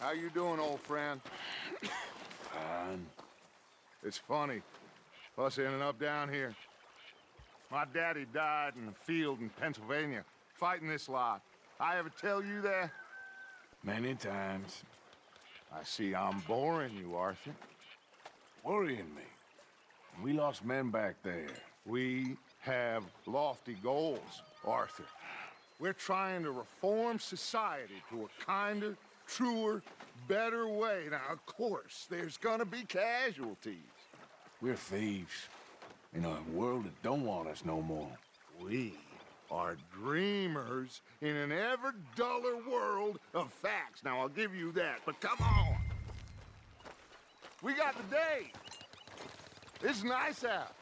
How you doing, old friend? Fine. It's funny, us ending up down here. My daddy died in a field in Pennsylvania, fighting this lot. I ever tell you that? Many times. I see I'm boring you, Arthur. Worrying me. We lost men back there. We have lofty goals, Arthur. We're trying to reform society to a kinder, truer, better way. Now, of course, there's gonna be casualties. We're thieves. In a world that don't want us no more. We are dreamers in an ever duller world of facts. Now, I'll give you that, but come on. We got the day. It's nice out.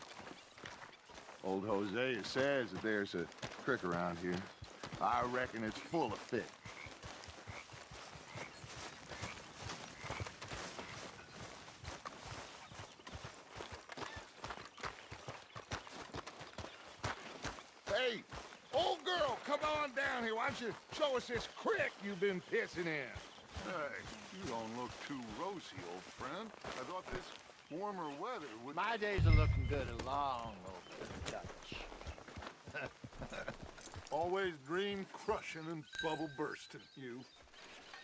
Old Hosea says that there's a creek around here. I reckon it's full of fish. Hey, old girl, come on down here. Why don't you show us this creek you've been pissing in? Hey, you don't look too rosy, old friend. I thought this warmer weather would... My days are looking good along over the Dutch. Always dream crushing and bubble bursting, you.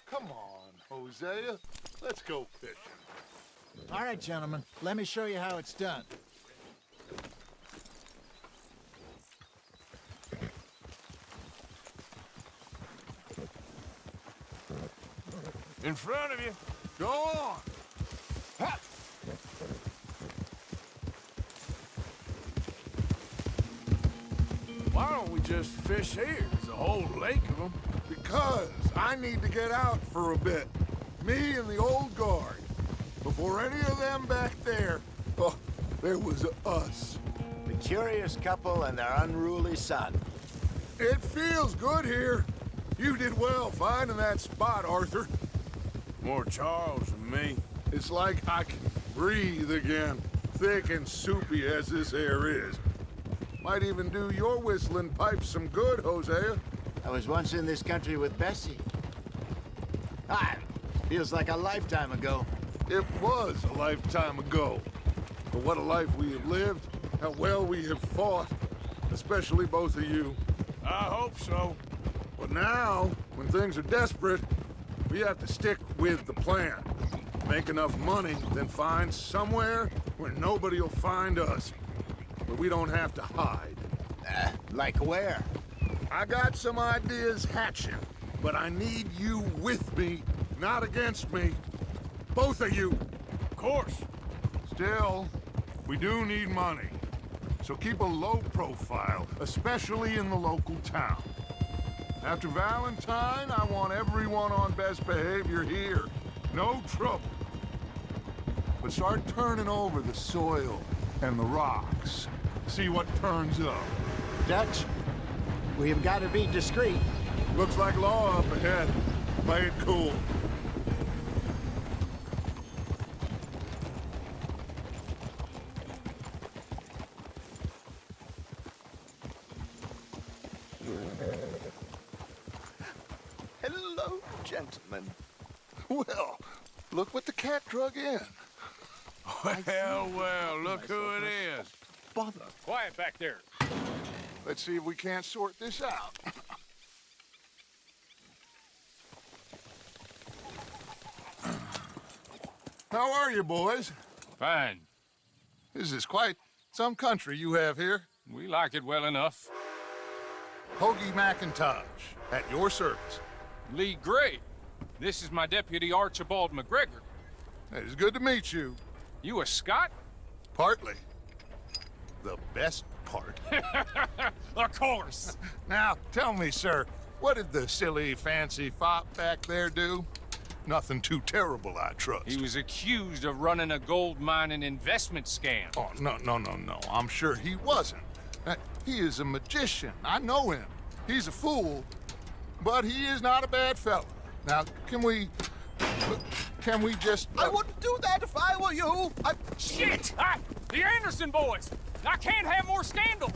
Come on, Hosea. Let's go fishing. All right, gentlemen, let me show you how it's done. In front of you. Go on. Ha! Why don't we just fish here? There's a whole lake of them. Because I need to get out for a bit. Me and the old guard. Before any of them back there, oh, there was us. The curious couple and their unruly son. It feels good here. You did well finding that spot, Arthur. More Charles than me. It's like I can breathe again, thick and soupy as this air is. Might even do your whistling pipes some good, Hosea. I was once in this country with Bessie. Feels like a lifetime ago. It was a lifetime ago. But what a life we have lived, how well we have fought, especially both of you. I hope so. But now, when things are desperate, we have to stick with the plan. Make enough money, then find somewhere where nobody will find us. But we don't have to hide. Like where? I got some ideas hatching, but I need you with me, not against me. Both of you. Of course. Still, we do need money. So keep a low profile, especially in the local town. After Valentine, I want everyone on best behavior here. No trouble. But start turning over the soil and the rocks. See what turns up. Dutch, we've got to be discreet. Looks like law up ahead. Play it cool. Hello, gentlemen. Well, look what the cat drug in. Well, look who it is. Bother. Quiet back there. Let's see if we can't sort this out. How are you, boys? Fine. This is quite some country you have here. We like it well enough. Hoagie McIntosh, at your service. Lee Gray. This is my deputy Archibald McGregor. It is good to meet you. You a Scot? Partly. The best part. Of course. Now, tell me, sir, what did the silly, fancy fop back there do? Nothing too terrible, I trust. He was accused of running a gold mining investment scam. Oh, no. I'm sure he wasn't. He is a magician. I know him. He's a fool, but he is not a bad fellow. Now, can we just... I wouldn't do that if I were you. Shit! The Anderson boys! I can't have more scandal!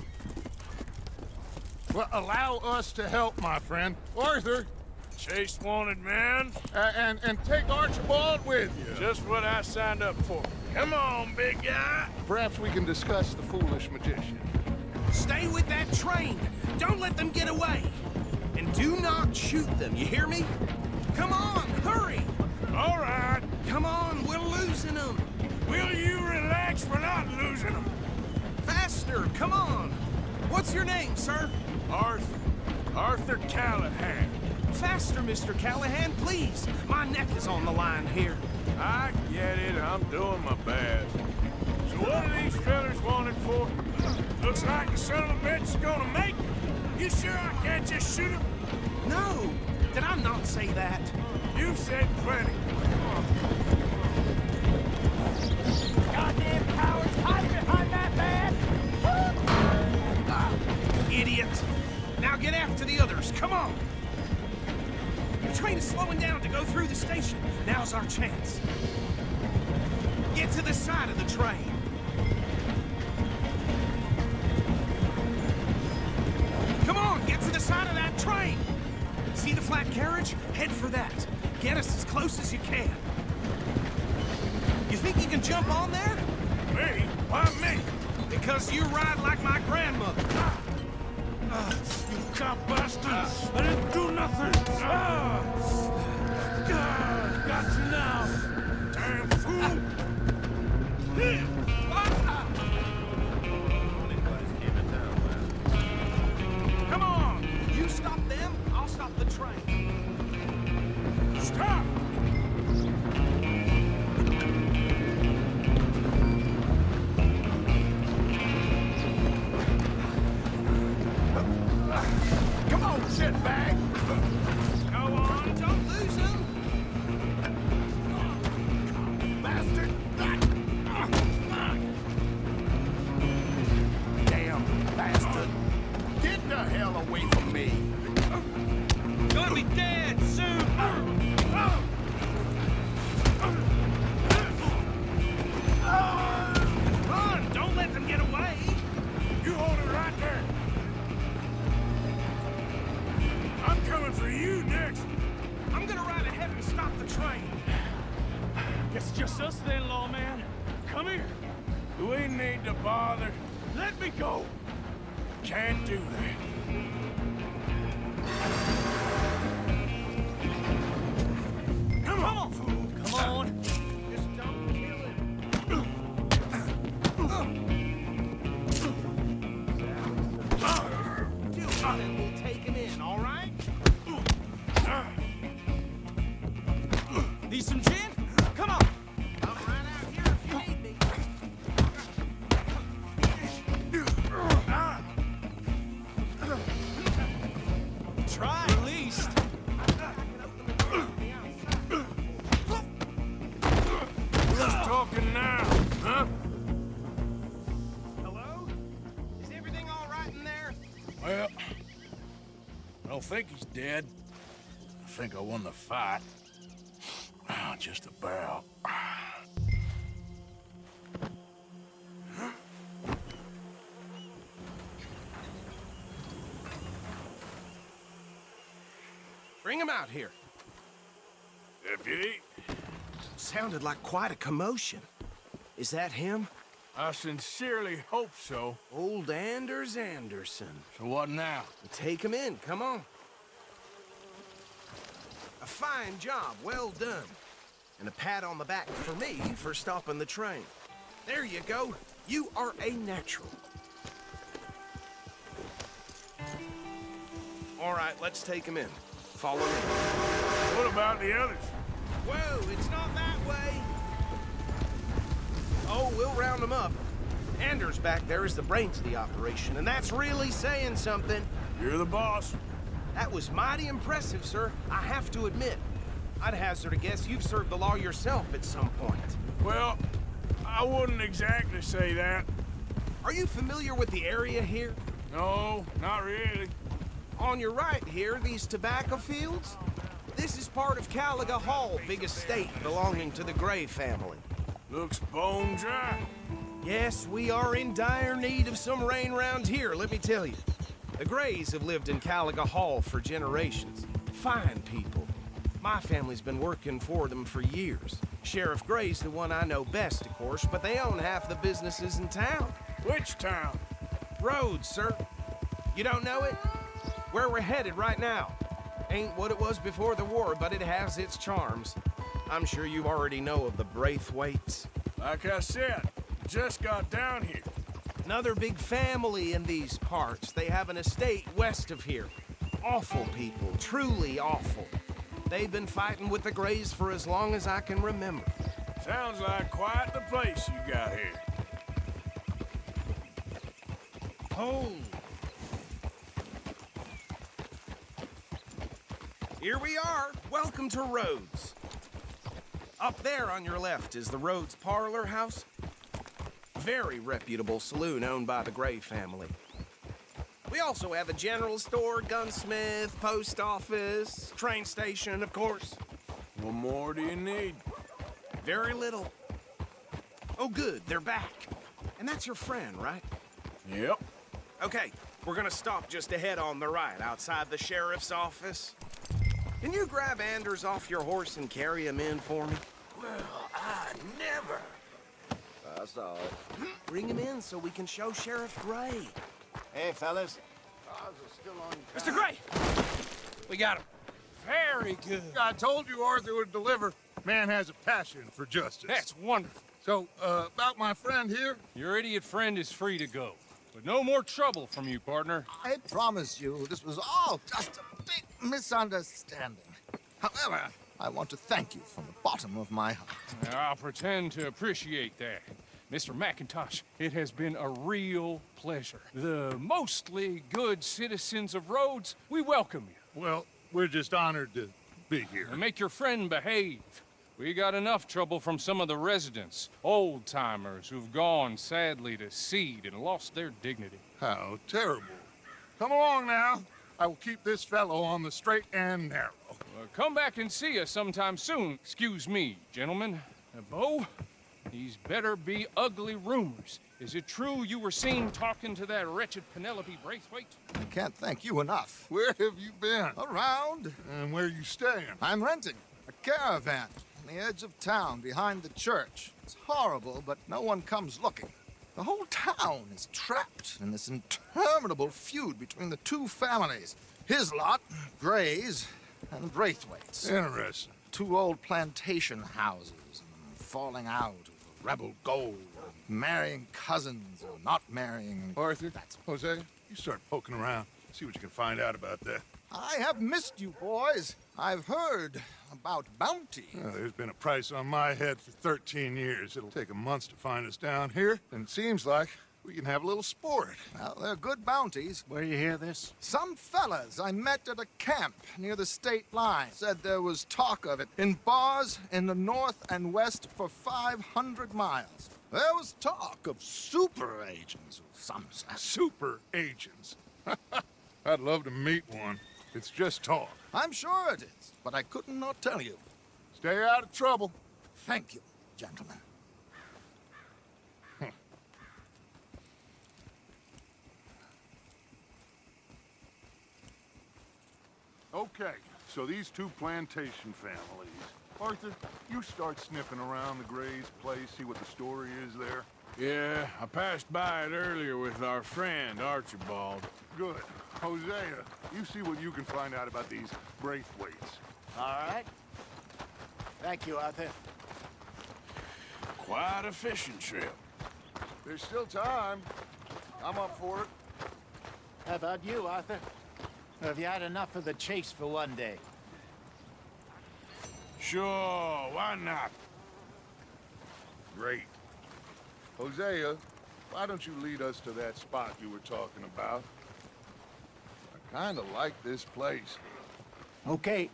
Well, allow us to help, my friend. Arthur, Chase wanted man. And take Archibald with you. Just what I signed up for. Come on, big guy. Perhaps we can discuss the foolish magician. Stay with that train. Don't let them get away. And do not shoot them, you hear me? Come on, hurry. All right. Come on, we're losing them. Will you relax? We're not losing them. Faster, come on. What's your name, sir? Arthur Callahan. Faster, Mr. Callahan, please. My neck is on the line here. I get it. I'm doing my best. So what are these fellas wanted for? Looks like the son of a bitch is gonna make it. You sure I can't just shoot him? No, did I not say that? You've said plenty. Goddamn cowards hiding behind that man! Idiot. Now get after the others, come on. The train is slowing down to go through the station. Now's our chance. Get to the side of the train. Come on, get to the side of that train. See the flat carriage? Head for that. Get us as close as you can. You think you can jump on there? Me? Why me? Because you ride like my grandmother. You cop bastards! I didn't do nothing! Got you now! Damn fool! Come on! You stop them, I'll stop the train. Stop! Come on, shitbag! Go on, don't lose them. Bastard! Damn bastard. Get the hell away from me! Gonna be dead soon. Run! Don't let them get away. You hold it right there! I'm coming for you next! I'm gonna ride ahead and stop the train. Guess it's just us then, lawman. Come here. Do we need to bother? Let me go. Can't do that. Come on, fool. Come on. Just don't kill him. Do it, and we'll take him in, all right? Need some gin? Come on. I'm right out here if you need me. Try at least. Who's talking now, huh? Hello? Is everything all right in there? Well, I don't think he's dead. I think I won the fight. Just about. Bring him out here. Deputy, Sounded like quite a commotion. Is that him? I sincerely hope so. Old Anders Anderson. So what now? Take him in, come on. A fine job, well done. And a pat on the back for me for stopping the train. There you go. You are a natural. All right, let's take him in. Follow me. What about the others? Whoa, it's not that way. Oh, we'll round them up. Anders back there is the brains of the operation, and that's really saying something. You're the boss. That was mighty impressive, sir. I have to admit. I'd hazard a guess you've served the law yourself at some point. Well, I wouldn't exactly say that. Are you familiar with the area here? No, not really. On your right here, these tobacco fields? This is part of Caliga Hall, big estate belonging to the Gray family. Looks bone dry. Yes, we are in dire need of some rain round here, let me tell you. The Grays have lived in Caliga Hall for generations. Fine people. My family's been working for them for years. Sheriff Gray's the one I know best, of course, but they own half the businesses in town. Which town? Rhodes, sir. You don't know it? Where we're headed right now. Ain't what it was before the war, but it has its charms. I'm sure you already know of the Braithwaites. Like I said, just got down here. Another big family in these parts. They have an estate west of here. Awful people, truly awful. They've been fighting with the Grays for as long as I can remember. Sounds like quite the place you got here. Oh. Here we are. Welcome to Rhodes. Up there on your left is the Rhodes Parlor House. Very reputable saloon owned by the Gray family. We also have a general store, gunsmith, post office, train station, of course. What more do you need? Very little. Oh, good, they're back. And that's your friend, right? Yep. Okay, we're gonna stop just ahead on the right, outside the sheriff's office. Can you grab Anders off your horse and carry him in for me? Well, I never. That's all right. Bring him in so we can show Sheriff Gray. Hey, fellas. Mr. Gray! We got him. Very good. I told you Arthur would deliver. Man has a passion for justice. That's wonderful. So, about my friend here? Your idiot friend is free to go. But no more trouble from you, partner. I promise you, this was all just a big misunderstanding. However, I want to thank you from the bottom of my heart. I'll pretend to appreciate that. Mr. McIntosh, it has been a real pleasure. The mostly good citizens of Rhodes, we welcome you. Well, we're just honored to be here. And make your friend behave. We got enough trouble from some of the residents, old-timers who've gone, sadly, to seed and lost their dignity. How terrible. Come along now. I will keep this fellow on the straight and narrow. Come back and see us sometime soon. Excuse me, gentlemen. Bo, these better be ugly rumors. Is it true you were seen talking to that wretched Penelope Braithwaite? I can't thank you enough. Where have you been? Around, And where you staying? I'm renting a caravan on the edge of town behind the church. It's horrible, but no one comes looking. The whole town is trapped in this interminable feud between the two families. His lot, Gray's, and Braithwaite's. Interesting. Two old plantation houses, and falling out of rebel gold, marrying cousins or not marrying. Arthur, Jose, you start poking around. See what you can find out about that. I have missed you, boys. I've heard about bounty. Well, there's been a price on my head for 13 years. It'll take 'em months to find us down here, and it seems like we can have a little sport. Well, they're good bounties. Where you hear this? Some fellas I met at a camp near the state line said there was talk of it in bars in the north and west for 500 miles. There was talk of super agents, some said. Super agents. I'd love to meet one. It's just talk. I'm sure it is, but I couldn't not tell you. Stay out of trouble. Thank you, gentlemen. Okay, so these two plantation families. Arthur, you start sniffing around the Gray's place, see what the story is there. Yeah, I passed by it earlier with our friend, Archibald. Good. Hosea, you see what you can find out about these Braithwaites. All right. Thank you, Arthur. Quite a fishing trip. There's still time. I'm up for it. How about you, Arthur? Have you had enough of the chase for one day? Sure, why not? Great. Hosea, why don't you lead us to that spot you were talking about? I kinda like this place. Okay.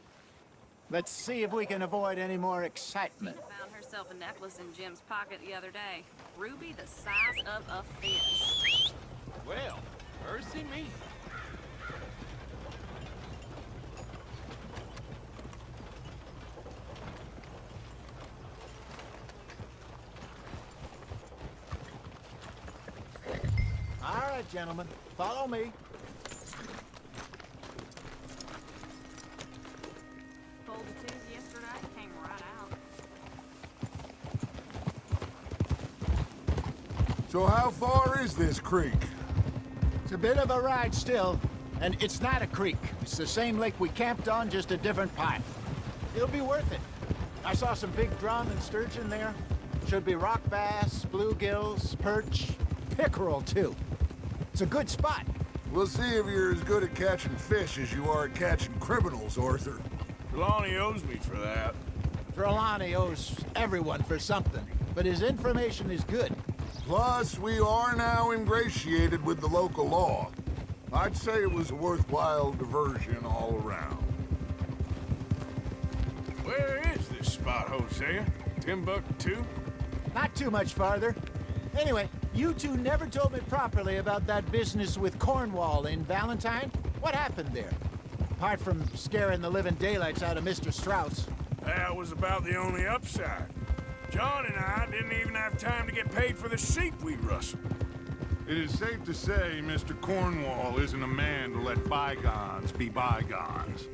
Let's see if we can avoid any more excitement. Found herself a necklace in Jim's pocket the other day. Ruby the size of a fist. Well, mercy me. All right, gentlemen. Follow me. Fold the tubes So how far is this creek? It's a bit of a ride still, and it's not a creek. It's the same lake we camped on, just a different part. It'll be worth it. I saw some big drum and sturgeon there. Should be rock bass, bluegills, perch, pickerel too. It's a good spot. We'll see if you're as good at catching fish as you are at catching criminals, Arthur. Trelawney owes me for that. Trelawney owes everyone for something, but his information is good. Plus, we are now ingratiated with the local law. I'd say it was a worthwhile diversion all around. Where is this spot, Hosea? Timbuktu? Not too much farther. Anyway, you two never told me properly about that business with Cornwall in Valentine. What happened there? Apart from scaring the living daylights out of Mr. Strauss. That was about the only upside. John and I didn't even have time to get paid for the sheep we rustled. It is safe to say Mr. Cornwall isn't a man to let bygones be bygones.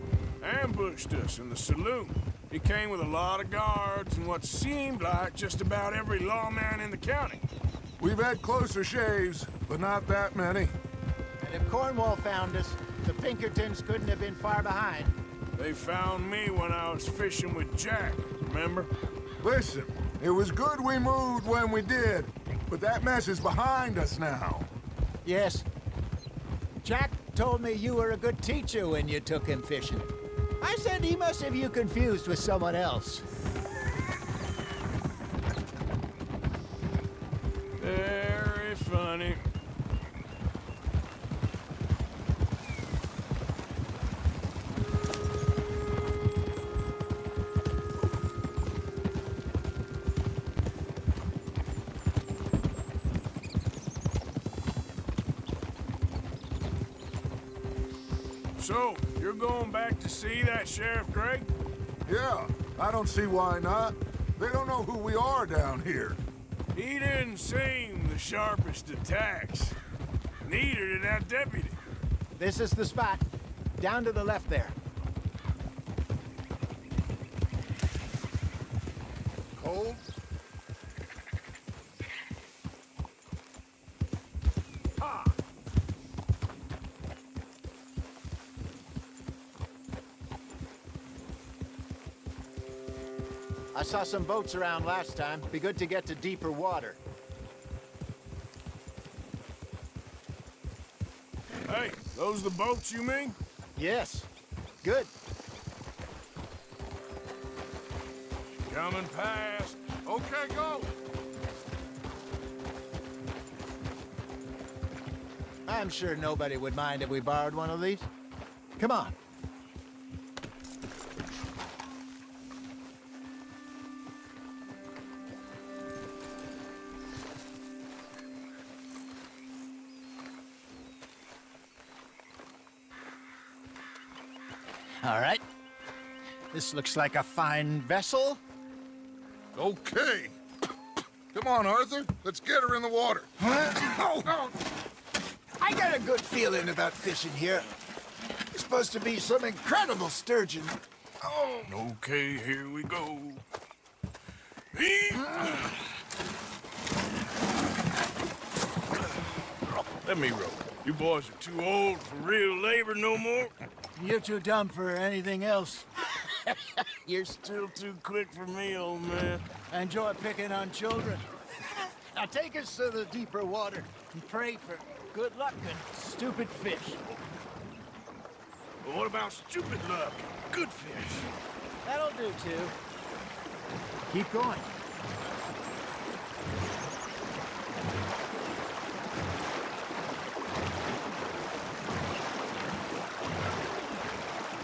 Ambushed us in the saloon. He came with a lot of guards and what seemed like just about every lawman in the county. We've had closer shaves, but not that many. And if Cornwall found us, the Pinkertons couldn't have been far behind. They found me when I was fishing with Jack, remember? Listen, it was good we moved when we did, but that mess is behind us now. Yes. Jack told me you were a good teacher when you took him fishing. I said he must have you confused with someone else. Very funny. So, you're going back to see that Sheriff Gregg? Yeah, I don't see why not. They don't know who we are down here. He didn't seem the sharpest attacks. Neither did that deputy. This is the spot. Down to the left there. Cold? I saw some boats around last time. Be good to get to deeper water. Hey, those the boats you mean? Yes. Good. Coming past. Okay, go! I'm sure nobody would mind if we borrowed one of these. Come on. All right. This looks like a fine vessel. Okay. Come on, Arthur. Let's get her in the water. Oh. I got a good feeling about fishing here. It's supposed to be some incredible sturgeon. Oh. Okay, here we go. Let me row. You boys are too old for real labor no more. You're too dumb for anything else. You're still too quick for me, old man. I enjoy picking on children. Now take us to the deeper water and pray for good luck and stupid fish. Well, what about stupid luck? Good fish. That'll do, too. Keep going.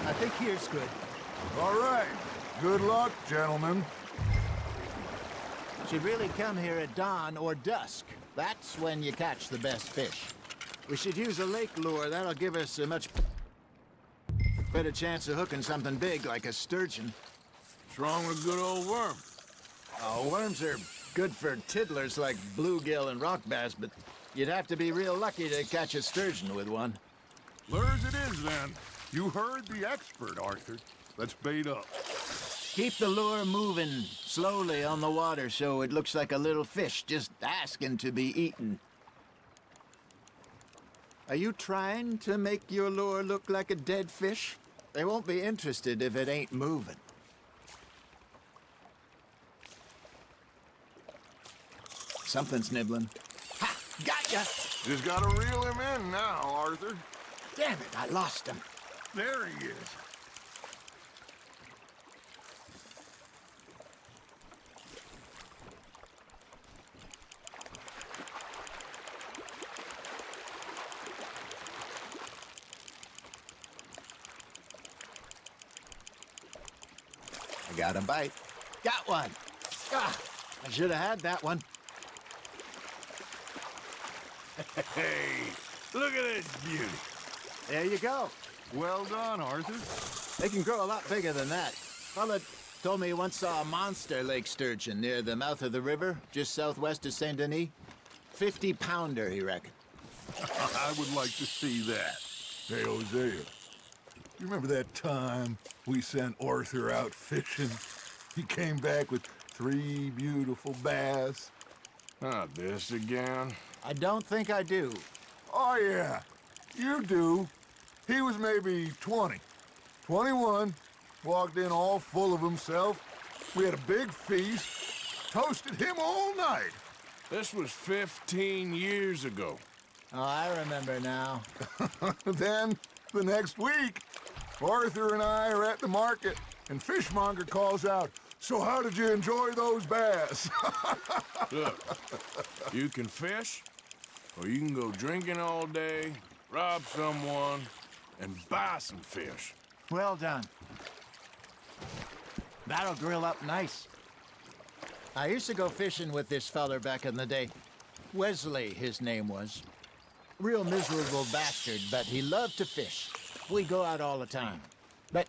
I think here's good. All right. Good luck, gentlemen. Should really come here at dawn or dusk. That's when you catch the best fish. We should use a lake lure. That'll give us a much better chance of hooking something big like a sturgeon. What's wrong with a good old worm? Oh, worms are good for tiddlers like bluegill and rock bass, but you'd have to be real lucky to catch a sturgeon with one. Lures it is, then. You heard the expert, Arthur. Let's bait up. Keep the lure moving slowly on the water so it looks like a little fish just asking to be eaten. Are you trying to make your lure look like a dead fish? They won't be interested if it ain't moving. Something's nibbling. Ha! Gotcha! Just gotta reel him in now, Arthur. Damn it, I lost him. There he is. I got a bite. Got one. Ah, I should have had that one. Hey, look at this beauty. There you go. Well done, Arthur. They can grow a lot bigger than that. Fella told me he once saw a monster lake sturgeon near the mouth of the river, just southwest of Saint Denis. 50-pounder, he reckoned. I would like to see that. Hey, Hosea, you remember that time we sent Arthur out fishing? He came back with 3 beautiful bass. Not this again. I don't think I do. Oh, yeah, you do. He was maybe 20, 21, walked in all full of himself. We had a big feast, toasted him all night. This was 15 years ago. Oh, I remember now. Then, the next week, Arthur and I are at the market, and Fishmonger calls out, "So how did you enjoy those bass?" Look, you can fish, or you can go drinking all day, rob someone, and buy some fish. Well done. That'll grill up nice. I used to go fishing with this feller back in the day. Wesley, his name was. Real miserable bastard, but he loved to fish. We go out all the time. But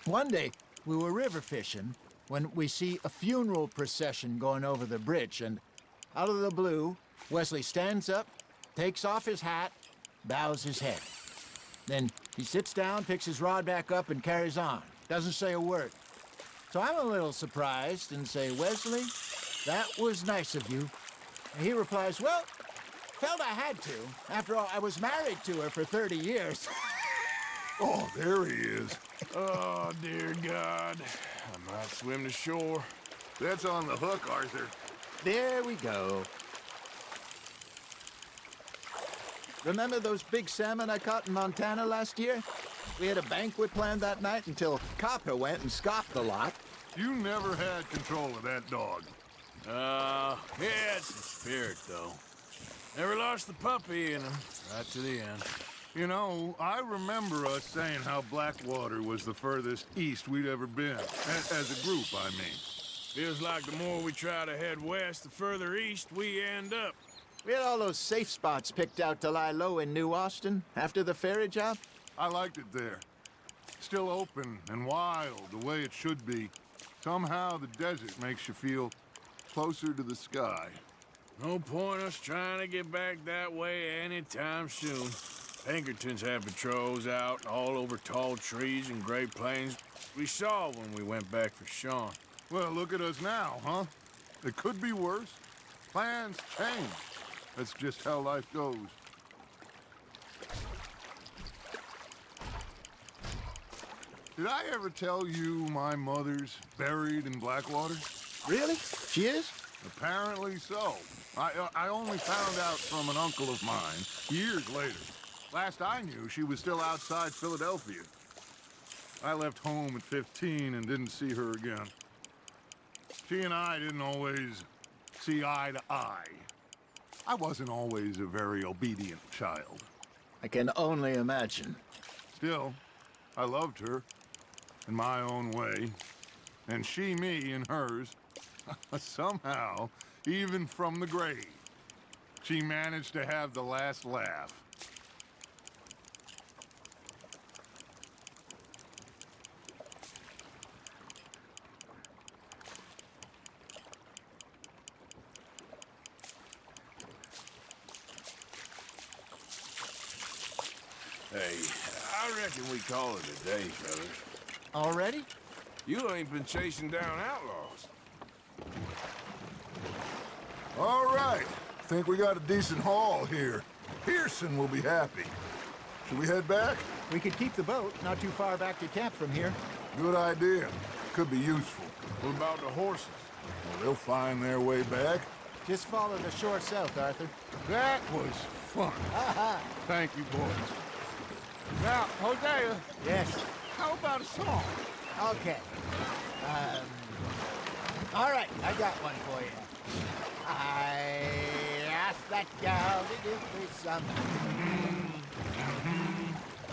one day, we were river fishing when we see a funeral procession going over the bridge, and out of the blue, Wesley stands up, takes off his hat, bows his head. Then he sits down, picks his rod back up, and carries on. Doesn't say a word. So I'm a little surprised and say, "Wesley, that was nice of you." And he replies, "Well, felt I had to. After all, I was married to her for 30 years. Oh, there he is. Oh, dear God. I might swim to shore. That's on the hook, Arthur. There we go. Remember those big salmon I caught in Montana last year? We had a banquet planned that night until Copper went and scoffed the lot. You never had control of that dog. He had some spirit, though. Never lost the puppy in him, right to the end. You know, I remember us saying how Blackwater was the furthest east we'd ever been. As a group, I mean. Feels like the more we try to head west, the further east we end up. We had all those safe spots picked out to lie low in New Austin after the ferry job. I liked it there. Still open and wild, the way it should be. Somehow the desert makes you feel closer to the sky. No point us trying to get back that way anytime soon. Pinkertons have patrols out all over tall trees and Great Plains. We saw when we went back for Sean. Well, look at us now, huh? It could be worse. Plans change. That's just how life goes. Did I ever tell you my mother's buried in Blackwater? Really? She is? Apparently so. I only found out from an uncle of mine years later. Last I knew, she was still outside Philadelphia. I left home at 15 and didn't see her again. She and I didn't always see eye to eye. I wasn't always a very obedient child. I can only imagine. Still, I loved her in my own way, and she me in hers. Somehow, even from the grave, she managed to have the last laugh. Hey, I reckon we call it a day, fellas. Already? You ain't been chasing down outlaws. All right. Think we got a decent haul here. Pearson will be happy. Should we head back? We could keep the boat not too far back to camp from here. Good idea. Could be useful. What about the horses? Well, they'll find their way back. Just follow the shore south, Arthur. That was fun. Thank you, boys. Now, Hosea, Yes. how about a song? Okay. All right, I got one for you. I asked that gal to give me some.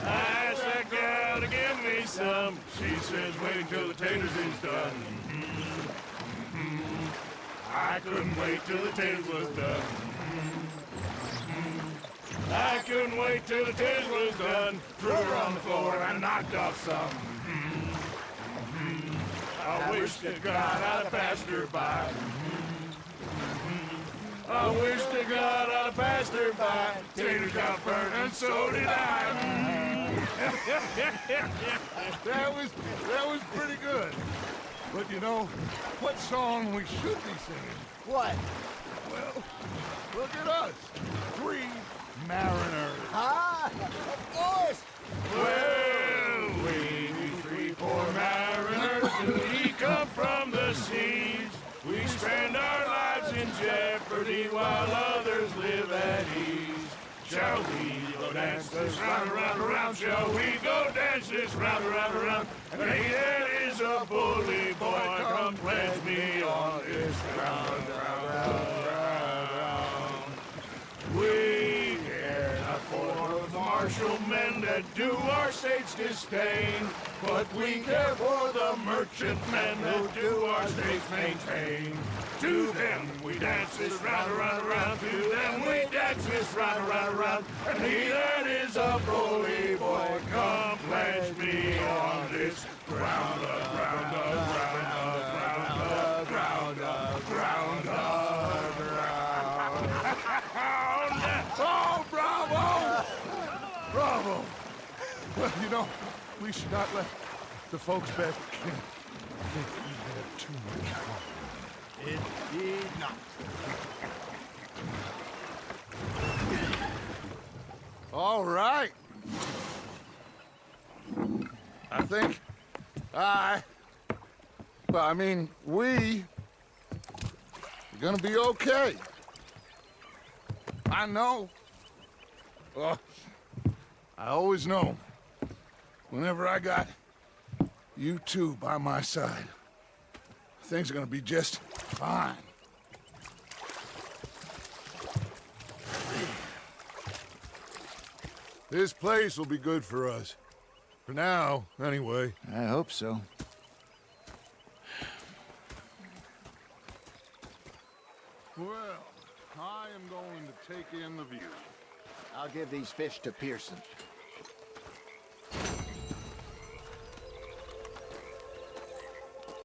Ask that gal to give me some. She says wait till the taters is done. I couldn't wait till the taters was done. I couldn't wait till the taters was done. Threw her on the floor and knocked off some. I wish to God I'd have passed her by. I wish to God I'd have passed her by. Taters got burned and so did I. That was pretty good. But you know, what song we should be singing? What? Well, look at us. 3 mariners. Ah, of course. Well, we 3 poor mariners, we come from the seas. We spend our lives in jeopardy while others live at ease. Shall we go dance this round, around, around? Shall we go dance this round, around, around? And he that is a bully boy, come pledge me on this round, round, round, round. We care not for the martial men that do our state's disdain, but we care for the merchant men that do our state's maintain. To them we dance this round, around, around. To them we dance this round, around, around. And he that is a bully boy, come pledge me on this ground up, ground up, ground up, ground up, ground up, ground up, ground up. Oh, bravo! Bravo! Well, you know, we should not let the folks back at camp think we had too much fun. Indeed not. All right. I think we're gonna be okay. I know. I always know. Whenever I got you two by my side, things are gonna be just fine. This place will be good for us. For now, anyway. I hope so. Well, I am going to take in the view. I'll give these fish to Pearson.